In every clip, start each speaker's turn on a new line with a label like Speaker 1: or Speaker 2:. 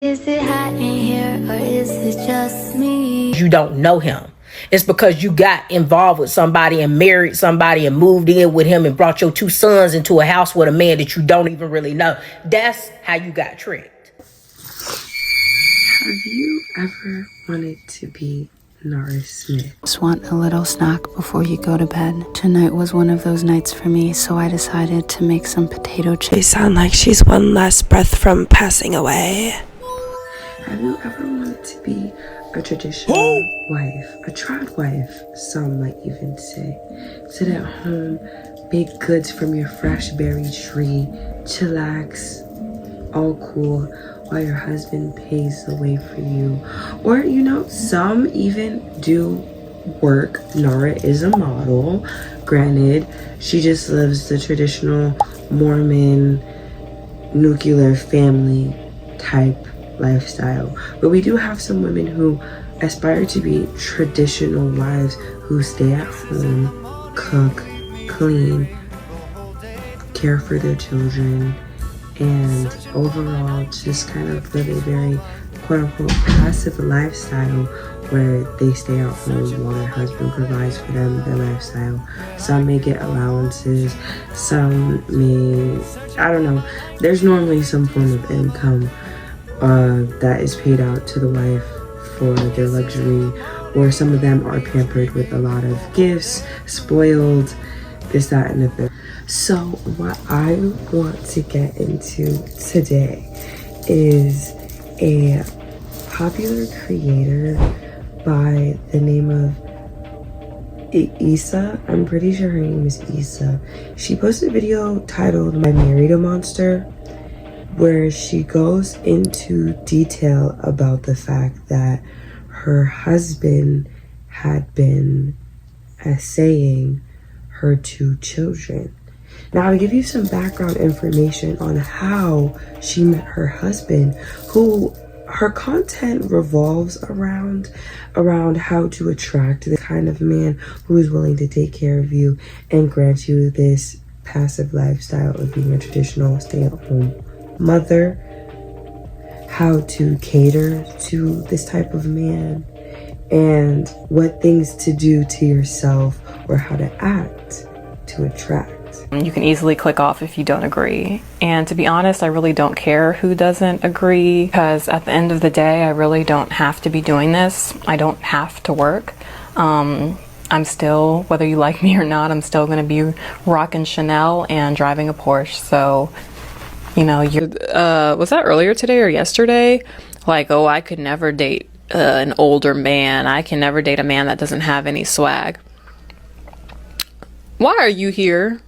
Speaker 1: Is it hot in here or is it just me?
Speaker 2: You don't know him. It's because you got involved with somebody and married somebody and moved in with him and brought your two sons into a house with a man that you don't even really know. That's how you got tricked.
Speaker 3: Have you ever wanted to be Nara Smith?
Speaker 4: Just want a little snack before you go to bed. Tonight was one of those nights for me, so I decided to make some potato chips.
Speaker 5: They sound like she's one last breath from passing away.
Speaker 3: Have you ever wanted to be a traditional wife, a trad wife, some might even say? Sit at home, bake goods from your fresh berry tree, chillax, all cool, while your husband pays the way for you. Or, you know, some even do work. Nara is a model. Granted, she just lives the traditional Mormon nuclear family type lifestyle. But we do have some women who aspire to be traditional wives who stay at home, cook, clean, care for their children, and overall just kind of live a very quote-unquote passive lifestyle where they stay at home while their husband provides for them their lifestyle. Some may get allowances, some may, I don't know, there's normally some form of income that is paid out to the wife for their luxury, or some of them are pampered with a lot of gifts, spoiled, this, that, and the third. So what I want to get into today is a popular creator by the name of Issa. I'm pretty sure her name is Issa. She posted a video titled "I Married a Monster," where she goes into detail about the fact that her husband had been essaying her two children. Now, to give you some background information on how she met her husband, who her content revolves around how to attract the kind of man who is willing to take care of you and grant you this passive lifestyle of being a traditional stay-at-home mother, how to cater to this type of man, and what things to do to yourself or how to act to attract.
Speaker 6: You can easily click off if you don't agree. And to be honest, I really don't care who doesn't agree, because at the end of the day, I really don't have to be doing this. I don't have to work. I'm still, whether you like me or not, I'm still going to be rocking Chanel and driving a Porsche. So, you know, was that earlier today or yesterday? Like, oh, I could never date an older man. I can never date a man that doesn't have any swag. Why are you here?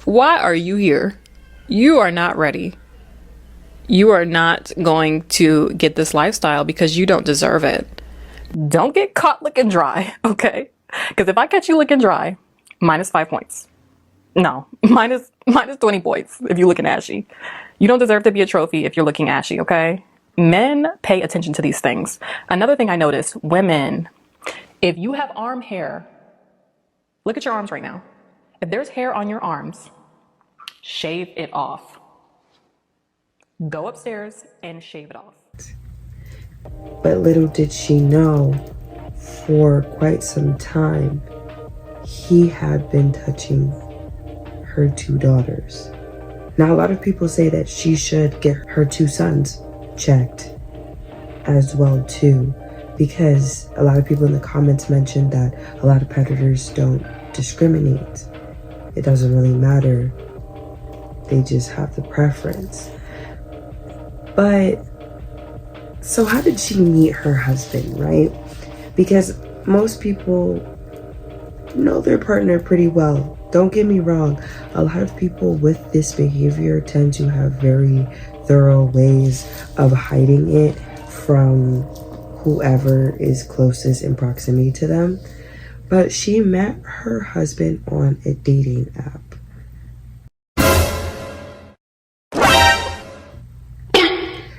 Speaker 6: Why are you here? You are not ready. You are not going to get this lifestyle because you don't deserve it. Don't get caught looking dry, okay? Because if I catch you looking dry, -5 points. No, minus 20 points if you're looking ashy. You don't deserve to be a trophy if you're looking ashy, okay? Men pay attention to these things. Another thing I noticed, women, if you have arm hair, look at your arms right now. If there's hair on your arms, shave it off. Go upstairs and shave it off.
Speaker 3: But little did she know, for quite some time, he had been touching her two daughters. Now, a lot of people say that she should get her two sons checked as well too, because a lot of people in the comments mentioned that a lot of predators don't discriminate. It doesn't really matter. They just have the preference. But so how did she meet her husband, right? Because most people know their partner pretty well. Don't get me wrong. A lot of people with this behavior tend to have very thorough ways of hiding it from whoever is closest in proximity to them. But she met her husband on a dating app.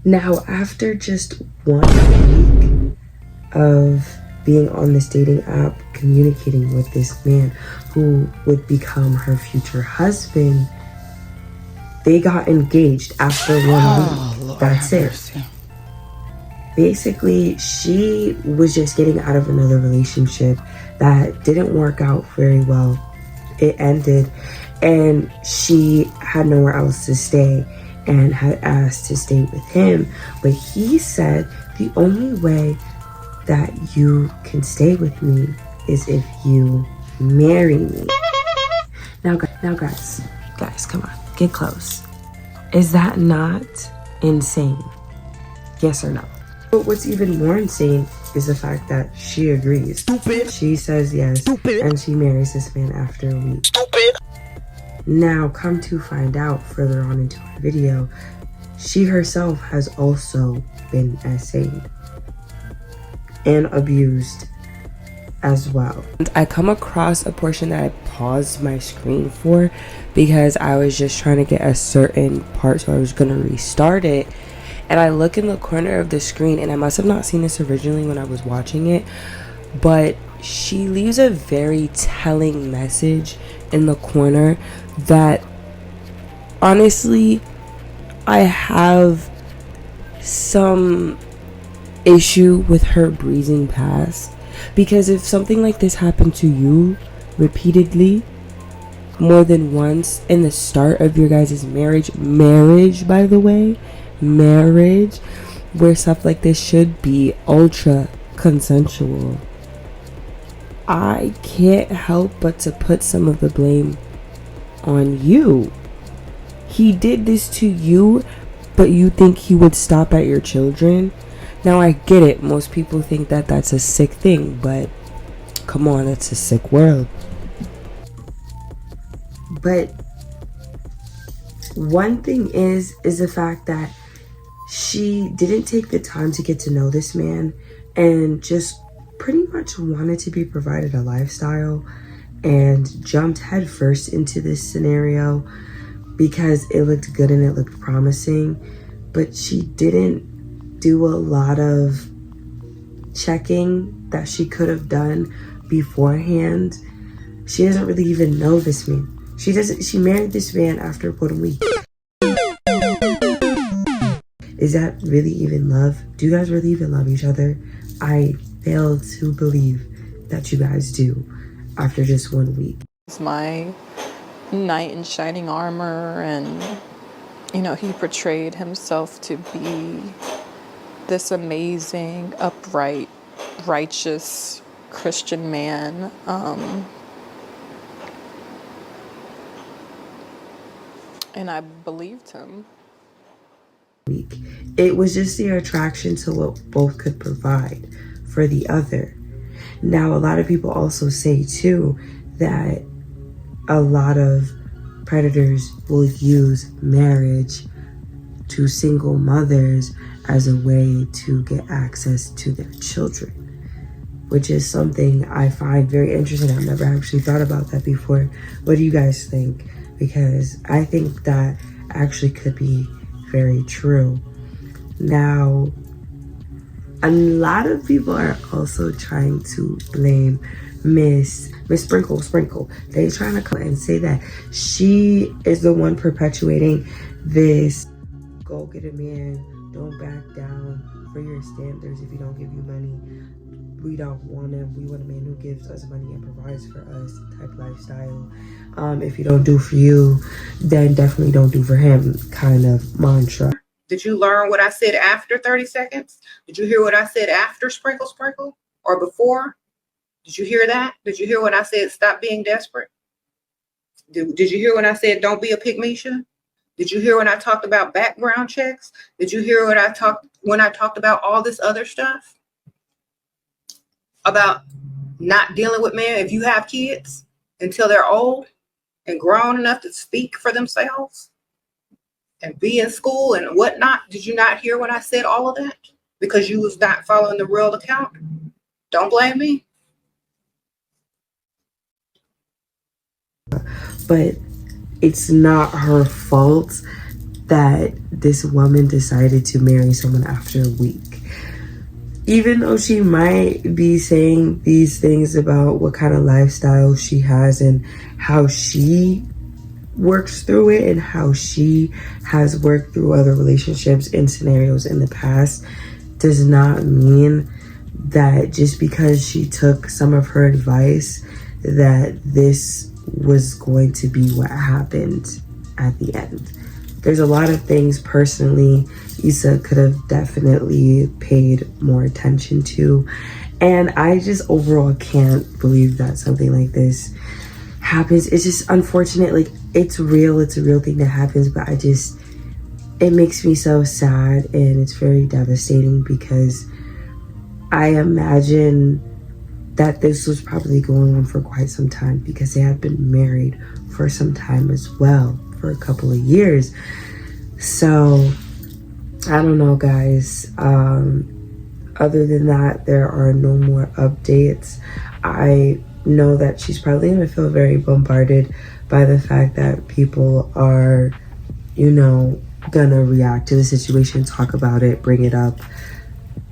Speaker 3: Now, after just 1 week of being on this dating app, communicating with this man who would become her future husband, they got engaged after 1 week.
Speaker 7: Lord,
Speaker 3: that's it.
Speaker 7: Mercy.
Speaker 3: Basically, she was just getting out of another relationship that didn't work out very well. It ended, and she had nowhere else to stay and had asked to stay with him. But he said, the only way that you can stay with me is if you marry me. Now guys, come on, get close. Is that not insane? Yes or no? But what's even more insane is the fact that she agrees. Stupid. She says yes. Stupid. And she marries this man after a week. Stupid. Now, come to find out further on into our video, she herself has also been SA'd and abused as well. I come across a portion that I paused my screen for because I was just trying to get a certain part, so I was gonna restart it. And I look in the corner of the screen, and I must have not seen this originally when I was watching it, but she leaves a very telling message in the corner that honestly I have some issue with her breezing past, because if something like this happened to you repeatedly more than once in the start of your guys' marriage, by the way, marriage, where stuff like this should be ultra consensual, I can't help but to put some of the blame on you. He did this to you, but you think he would stop at your children? Now I get it, most people think that that's a sick thing, but come on, it's a sick world. But one thing is the fact that she didn't take the time to get to know this man and just pretty much wanted to be provided a lifestyle and jumped headfirst into this scenario because it looked good and it looked promising. But she didn't do a lot of checking that she could have done beforehand. She doesn't really even know this man. She married this man after about a week. Is that really even love? Do you guys really even love each other? I fail to believe that you guys do after just 1 week.
Speaker 6: It's my knight in shining armor, and he portrayed himself to be this amazing, upright, righteous Christian man. And I believed him.
Speaker 3: It was just the attraction to what both could provide for the other. Now, a lot of people also say too that a lot of predators will use marriage to single mothers as a way to get access to their children, which is something I find very interesting. I've never actually thought about that before. What do you guys think? Because I think that actually could be very true. Now, a lot of people are also trying to blame Miss Sprinkle. They're trying to come and say that she is the one perpetuating this go get a man, don't back down for your standards. If you don't give you money, we don't want him. We want a man who gives us money and provides for us type lifestyle. If you don't do for you, then definitely don't do for him kind of mantra.
Speaker 7: Did you learn what I said after 30 seconds? Did you hear what I said after sprinkle? Or before? Did you hear that? Did you hear when I said stop being desperate? Did you hear when I said don't be a pygmisha? Did you hear when I talked about background checks? Did you hear when I talked about all this other stuff? About not dealing with men if you have kids until they're old and grown enough to speak for themselves and be in school and whatnot. Did you not hear when I said all of that? Because you was not following the real account? Don't blame me.
Speaker 3: But it's not her fault that this woman decided to marry someone after a week. Even though she might be saying these things about what kind of lifestyle she has and how she works through it and how she has worked through other relationships and scenarios in the past does not mean that just because she took some of her advice that this was going to be what happened at the end. There's a lot of things personally Issa could have definitely paid more attention to, and I just overall can't believe that something like this happens. It's just unfortunate. Like, it's a real thing that happens, but it makes me so sad, and it's very devastating because I imagine that this was probably going on for quite some time because they had been married for some time as well, for a couple of years. So I don't know, guys. Other than that, there are no more updates. I know that she's probably gonna feel very bombarded by the fact that people are, gonna react to the situation, talk about it, bring it up,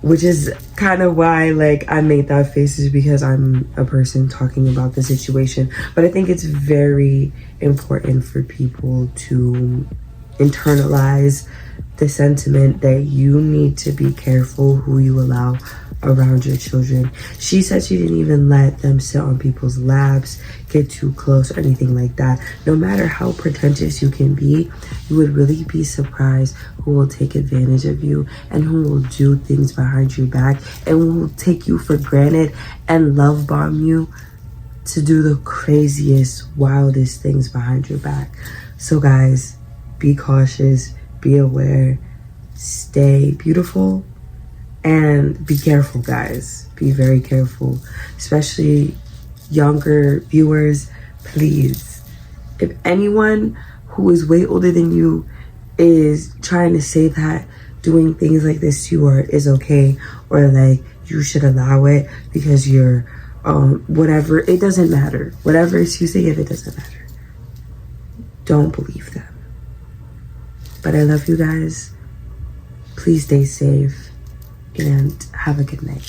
Speaker 3: which is kind of why, like, I made that face, is because I'm a person talking about the situation. But I think it's very important for people to internalize the sentiment that you need to be careful who you allow around your children. She said she didn't even let them sit on people's laps, get too close, or anything like that. No matter how pretentious you can be, you would really be surprised who will take advantage of you and who will do things behind your back and will take you for granted and love bomb you to do the craziest, wildest things behind your back. So guys, be cautious, be aware, stay beautiful, and be careful, guys. Be very careful, especially younger viewers. Please, if anyone who is way older than you is trying to say that doing things like this to you is okay, or like you should allow it because you're whatever, it doesn't matter. Whatever excuse they give, it doesn't matter. Don't believe them. But I love you guys. Please stay safe and have a good night.